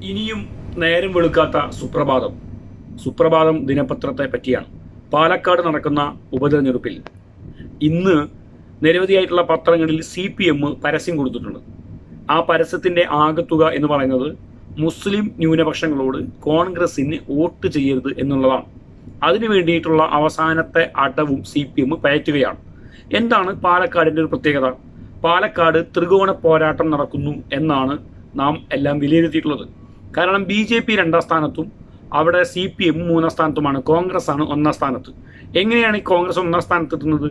ഇനിയും നേരം വെളുക്കാത്ത സുപ്രഭാതം ദിനപത്രത്തെ പറ്റിയാണ്. പാലക്കാട് നടക്കുന്ന ഉപതെരഞ്ഞെടുപ്പിൽ ഇന്ന് നിരവധിയായിട്ടുള്ള പത്രങ്ങളിൽ CPM പരസ്യം കൊടുത്തിട്ടുണ്ട്. ആ പരസ്യത്തിൻ്റെ ആകത്തുക എന്ന് പറയുന്നത് മുസ്ലിം ന്യൂനപക്ഷങ്ങളോട് കോൺഗ്രസിന് വോട്ട് ചെയ്യരുത് എന്നുള്ളതാണ്. അതിനു വേണ്ടിയിട്ടുള്ള അവസാനത്തെ അടവും CPM പയറ്റുകയാണ്. എന്താണ് പാലക്കാടിൻ്റെ ഒരു പ്രത്യേകത? പാലക്കാട് ത്രികോണ പോരാട്ടം നടക്കുന്നു എന്നാണ് നാം എല്ലാം വിലയിരുത്തിയിട്ടുള്ളത്. കാരണം BJP 2ാം സ്ഥാനത്തും അവിടെ CPM 3ാം സ്ഥാനത്തുമാണ്, കോൺഗ്രസ് ആണ് 1ാം സ്ഥാനത്ത്. എങ്ങനെയാണ് ഈ കോൺഗ്രസ് 1ാം സ്ഥാനത്ത് എത്തുന്നത്?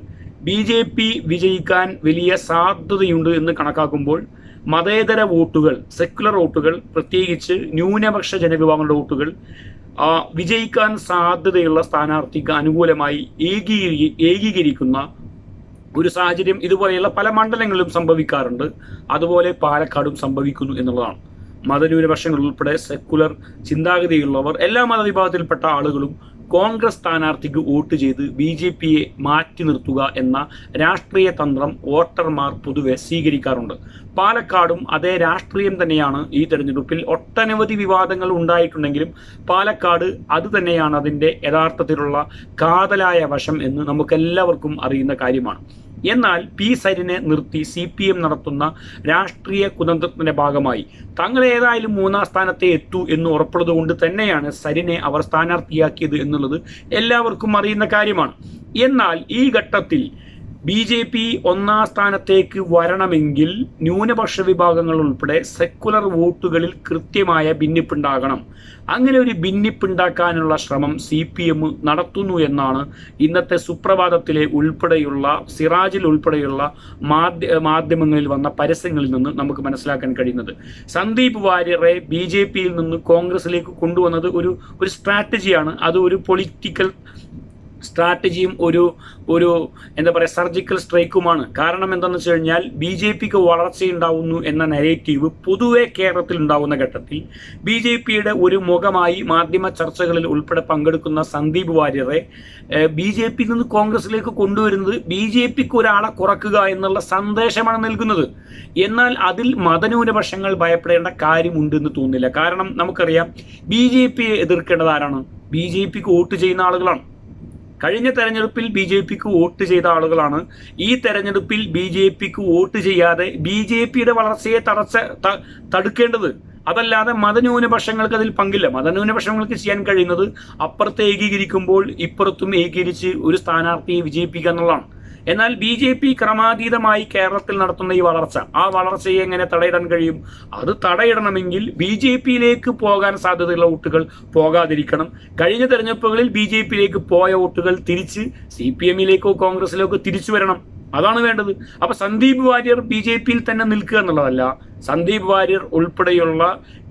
BJP വിജയിക്കാൻ വലിയ സാധ്യതയുണ്ട് എന്ന് കണക്കാക്കുമ്പോൾ മതേതര വോട്ടുകൾ, സെക്യുലർ വോട്ടുകൾ, പ്രത്യേകിച്ച് ന്യൂനപക്ഷ ജനവിഭാഗങ്ങളുടെ വോട്ടുകൾ വിജയിക്കാൻ സാധ്യതയുള്ള സ്ഥാനാർത്ഥിക്ക് അനുകൂലമായി ഏകീകരിക്കുന്ന ഒരു സാഹചര്യം ഇതുപോലെയുള്ള പല മണ്ഡലങ്ങളിലും സംഭവിക്കാറുണ്ട്. അതുപോലെ പാലക്കാടും സംഭവിക്കുന്നു എന്നുള്ളതാണ്. മതന്യൂനപക്ഷങ്ങൾ ഉൾപ്പെടെ സെക്കുലർ ചിന്താഗതിയുള്ളവർ, എല്ലാ മതവിഭാഗത്തിൽപ്പെട്ട ആളുകളും കോൺഗ്രസ് സ്ഥാനാർത്ഥിക്ക് വോട്ട് ചെയ്ത് BJPയെ മാറ്റി നിർത്തുക എന്ന രാഷ്ട്രീയ തന്ത്രം വോട്ടർമാർ പൊതുവെ സ്വീകരിക്കാറുണ്ട്. പാലക്കാടും അതേ രാഷ്ട്രീയം തന്നെയാണ്. ഈ തെരഞ്ഞെടുപ്പിൽ ഒട്ടനവധി വിവാദങ്ങൾ ഉണ്ടായിട്ടുണ്ടെങ്കിലും പാലക്കാട് അത് തന്നെയാണ് അതിൻ്റെ യഥാർത്ഥത്തിലുള്ള കാതലായ വശം എന്ന് നമുക്കെല്ലാവർക്കും അറിയുന്ന കാര്യമാണ്. എന്നാൽ P. സരിനെ നിർത്തി CPM നടത്തുന്ന രാഷ്ട്രീയ കുതന്ത്രത്തിന്റെ ഭാഗമായി തങ്ങൾ ഏതായാലും 3ാം സ്ഥാനത്തെ എത്തൂ എന്ന് ഉറപ്പുള്ളത് കൊണ്ട് തന്നെയാണ് സരിനെ അവർ സ്ഥാനാർത്ഥിയാക്കിയത് എന്നുള്ളത് എല്ലാവർക്കും അറിയുന്ന കാര്യമാണ്. എന്നാൽ ഈ ഘട്ടത്തിൽ BJP 1ാം സ്ഥാനത്തേക്ക് വരണമെങ്കിൽ ന്യൂനപക്ഷ വിഭാഗങ്ങൾ ഉൾപ്പെടെ സെക്കുലർ വോട്ടുകളിൽ കൃത്യമായ ഭിന്നിപ്പുണ്ടാകണം. അങ്ങനെ ഒരു ഭിന്നിപ്പുണ്ടാക്കാനുള്ള ശ്രമം CPM നടത്തുന്നു എന്നാണ് ഇന്നത്തെ സുപ്രഭാതത്തിലെ ഉൾപ്പെടെയുള്ള സിറാജിൽ ഉൾപ്പെടെയുള്ള മാധ്യമങ്ങളിൽ വന്ന പരസ്യങ്ങളിൽ നിന്ന് നമുക്ക് മനസ്സിലാക്കാൻ കഴിയുന്നത്. സന്ദീപ് വാര്യരെ BJPയിൽ നിന്ന് കോൺഗ്രസിലേക്ക് കൊണ്ടുവന്നത് ഒരു സ്ട്രാറ്റജിയാണ്. അത് ഒരു പൊളിറ്റിക്കൽ സ്ട്രാറ്റജിയും ഒരു എന്താ പറയുക സർജിക്കൽ സ്ട്രൈക്കുമാണ്. കാരണം എന്താണെന്ന് വെച്ച് കഴിഞ്ഞാൽ BJPക്ക് വളർച്ചയുണ്ടാവുന്നു എന്ന നെഗറ്റീവ് പൊതുവെ കേരളത്തിൽ ഉണ്ടാവുന്ന ഘട്ടത്തിൽ BJPയുടെ ഒരു മുഖമായി മാധ്യമ ചർച്ചകളിൽ ഉൾപ്പെടെ പങ്കെടുക്കുന്ന സന്ദീപ് വാര്യരെ BJPയിൽ നിന്ന് കോൺഗ്രസിലേക്ക് കൊണ്ടുവരുന്നത് BJPക്ക് ഒരാളെ കുറക്കുക എന്നുള്ള സന്ദേശമാണ് നൽകുന്നത്. എന്നാൽ അതിൽ മതന്യൂനപക്ഷങ്ങൾ ഭയപ്പെടേണ്ട കാര്യമുണ്ടെന്ന് തോന്നുന്നില്ല. കാരണം നമുക്കറിയാം BJPയെ എതിർക്കേണ്ടത് ആരാണ്? BJPക്ക് വോട്ട് ചെയ്യുന്ന ആളുകളാണ്. കഴിഞ്ഞ തെരഞ്ഞെടുപ്പിൽ BJPക്ക് വോട്ട് ചെയ്ത ആളുകളാണ് ഈ തെരഞ്ഞെടുപ്പിൽ BJPക്ക് വോട്ട് ചെയ്യാതെ BJPയുടെ വളർച്ചയെ തടുക്കേണ്ടത്. അതല്ലാതെ മതന്യൂനപക്ഷങ്ങൾക്ക് അതിൽ പങ്കില്ല. മതന്യൂനപക്ഷങ്ങൾക്ക് ചെയ്യാൻ കഴിയുന്നത് അപ്പുറത്തെ ഏകീകരിക്കുമ്പോൾ ഇപ്പുറത്തും ഏകീകരിച്ച് ഒരു സ്ഥാനാർത്ഥിയെ വിജയിപ്പിക്കുക എന്നുള്ളതാണ്. എന്നാൽ BJP ക്രമാതീതമായി കേരളത്തിൽ നടത്തുന്ന ഈ ആ വളർച്ചയെ എങ്ങനെ തടയിടാൻ കഴിയും? അത് തടയിടണമെങ്കിൽ BJPയിലേക്ക് പോകാൻ സാധ്യതയുള്ള വോട്ടുകൾ പോകാതിരിക്കണം. കഴിഞ്ഞ തെരഞ്ഞെടുപ്പുകളിൽ BJPയിലേക്ക് പോയ വോട്ടുകൾ തിരിച്ച് CPMയിലേക്കോ കോൺഗ്രസിലേക്കോ തിരിച്ചു വരണം. അതാണ് വേണ്ടത്. അപ്പൊ സന്ദീപ് വാര്യർ BJPയിൽ തന്നെ നിൽക്കുക എന്നുള്ളതല്ല. സന്ദീപ് വാര്യർ ഉൾപ്പെടെയുള്ള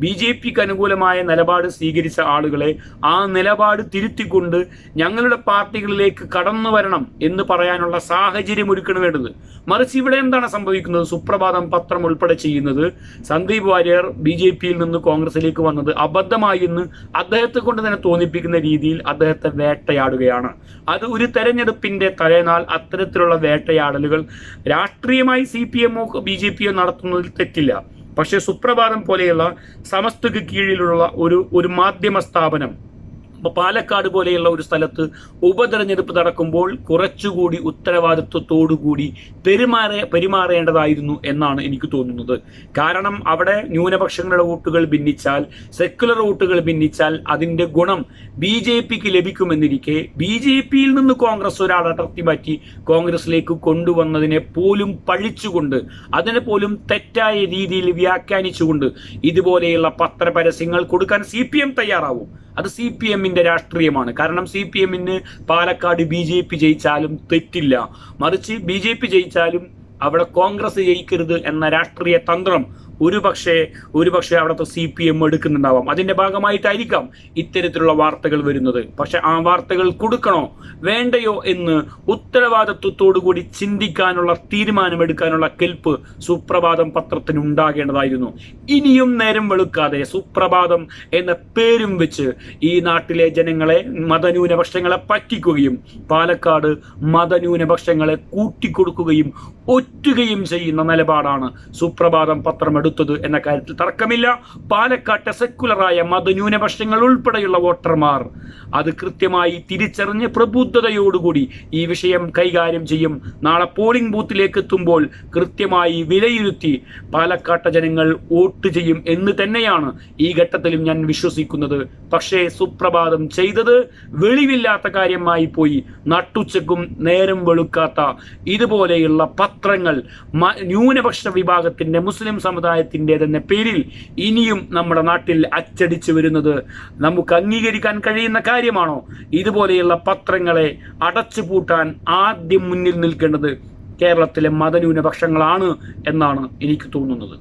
BJPക്ക് അനുകൂലമായ നിലപാട് സ്വീകരിച്ച ആളുകളെ ആ നിലപാട് തിരുത്തിക്കൊണ്ട് ഞങ്ങളുടെ പാർട്ടികളിലേക്ക് കടന്നു വരണം എന്ന് പറയാനുള്ള സാഹചര്യം ഒരുക്കണം വേണ്ടത്. മറിച്ച് ഇവിടെ എന്താണ് സംഭവിക്കുന്നത്? സുപ്രഭാതം പത്രം ഉൾപ്പെടെ ചെയ്യുന്നത് സന്ദീപ് വാര്യർ BJPയിൽ നിന്ന് കോൺഗ്രസിലേക്ക് വന്നത് അബദ്ധമായി എന്ന് അദ്ദേഹത്തെ കൊണ്ട് തന്നെ തോന്നിപ്പിക്കുന്ന രീതിയിൽ അദ്ദേഹത്തെ വേട്ടയാടുകയാണ്. അത് ഒരു തെരഞ്ഞെടുപ്പിന്റെ തലേനാൾ അത്തരത്തിലുള്ള വേട്ടയാടലുകൾ രാഷ്ട്രീയമായി CPMോ BJPയോ നടത്തുന്നതിൽ തെറ്റില്ല. പക്ഷേ സുപ്രഭാതം പോലെയുള്ള സമസ്തക്ക് കീഴിലുള്ള ഒരു മാധ്യമ സ്ഥാപനം പാലക്കാട് പോലെയുള്ള ഒരു സ്ഥലത്ത് ഉപതെരഞ്ഞെടുപ്പ് നടക്കുമ്പോൾ കുറച്ചുകൂടി ഉത്തരവാദിത്വത്തോടുകൂടി പെരുമാറേണ്ടതായിരുന്നു എന്നാണ് എനിക്ക് തോന്നുന്നത്. കാരണം അവിടെ ന്യൂനപക്ഷങ്ങളുടെ വോട്ടുകൾ ഭിന്നിച്ചാൽ, സെക്കുലർ വോട്ടുകൾ ഭിന്നിച്ചാൽ അതിൻ്റെ ഗുണം BJPക്ക് ലഭിക്കുമെന്നിരിക്കെ BJPയിൽ നിന്ന് കോൺഗ്രസ് ഒരാളെ അടർത്തിമാറ്റി കോൺഗ്രസിലേക്ക് കൊണ്ടുവന്നതിനെ പോലും പഴിച്ചുകൊണ്ട്, അതിനെ പോലും തെറ്റായ രീതിയിൽ വ്യാഖ്യാനിച്ചുകൊണ്ട് ഇതുപോലെയുള്ള പത്രപരസ്യങ്ങൾ കൊടുക്കാൻ CPM തയ്യാറാവും. അത് CPMന്റെ രാഷ്ട്രീയമാണ്. കാരണം CPMന് പാലക്കാട് BJP ജയിച്ചാലും തെറ്റില്ല. മറിച്ച് BJP ജയിച്ചാലും അവിടെ കോൺഗ്രസ് ജയിക്കരുത് എന്ന രാഷ്ട്രീയ തന്ത്രം ഒരുപക്ഷെ അവിടുത്തെ CPM എടുക്കുന്നുണ്ടാവാം. അതിൻ്റെ ഭാഗമായിട്ടായിരിക്കാം ഇത്തരത്തിലുള്ള വാർത്തകൾ വരുന്നത്. പക്ഷെ ആ വാർത്തകൾ കൊടുക്കണോ വേണ്ടയോ എന്ന് ഉത്തരവാദിത്വത്തോടുകൂടി ചിന്തിക്കാനുള്ള, തീരുമാനമെടുക്കാനുള്ള കെൽപ്പ് സുപ്രഭാതം പത്രത്തിന് ഉണ്ടാകേണ്ടതായിരുന്നു. ഇനിയും നേരം വെളുക്കാതെ സുപ്രഭാതം എന്ന പേരും വെച്ച് ഈ നാട്ടിലെ ജനങ്ങളെ, മതന്യൂനപക്ഷങ്ങളെ പറ്റിക്കുകയും പാലക്കാട് മതന്യൂനപക്ഷങ്ങളെ കൂട്ടിക്കൊടുക്കുകയും ഒറ്റുകയും ചെയ്യുന്ന നിലപാടാണ് സുപ്രഭാതം പത്രം കൊടുത്തത് എന്ന കാര്യത്തിൽ തർക്കമില്ല. പാലക്കാട്ടെ സെക്കുലറായ മതന്യൂനപക്ഷങ്ങൾ ഉൾപ്പെടെയുള്ള വോട്ടർമാർ അത് കൃത്യമായി തിരിച്ചറിഞ്ഞ് പ്രബുദ്ധതയോടുകൂടി ഈ വിഷയം കൈകാര്യം ചെയ്യും. നാളെ പോളിംഗ് ബൂത്തിലേക്ക് എത്തുമ്പോൾ കൃത്യമായി വിലയിരുത്തി പാലക്കാട്ടെ ജനങ്ങൾ വോട്ട് ചെയ്യും എന്ന് തന്നെയാണ് ഈ ഘട്ടത്തിലും ഞാൻ വിശ്വസിക്കുന്നത്. പക്ഷേ സുപ്രഭാതം ചെയ്തത് വെളിവില്ലാത്ത കാര്യമായി പോയി. നട്ടുച്ചക്കും നേരം വെളുക്കാത്ത ഇതുപോലെയുള്ള പത്രങ്ങൾ ന്യൂനപക്ഷ വിഭാഗത്തിന്റെ മുസ്ലിം സമുദായത്തിന്റെ തന്നെ പേരിൽ ഇനിയും നമ്മുടെ നാട്ടിൽ അച്ചടിച്ചു വരുന്നത് നമുക്ക് അംഗീകരിക്കാൻ കഴിയുന്ന കാര്യമാണോ? ഇതുപോലെയുള്ള പത്രങ്ങളെ അടച്ചുപൂട്ടാൻ ആദ്യം മുന്നിൽ നിൽക്കേണ്ടത് കേരളത്തിലെ മതന്യൂനപക്ഷങ്ങളാണ് എന്നാണ് എനിക്ക് തോന്നുന്നത്.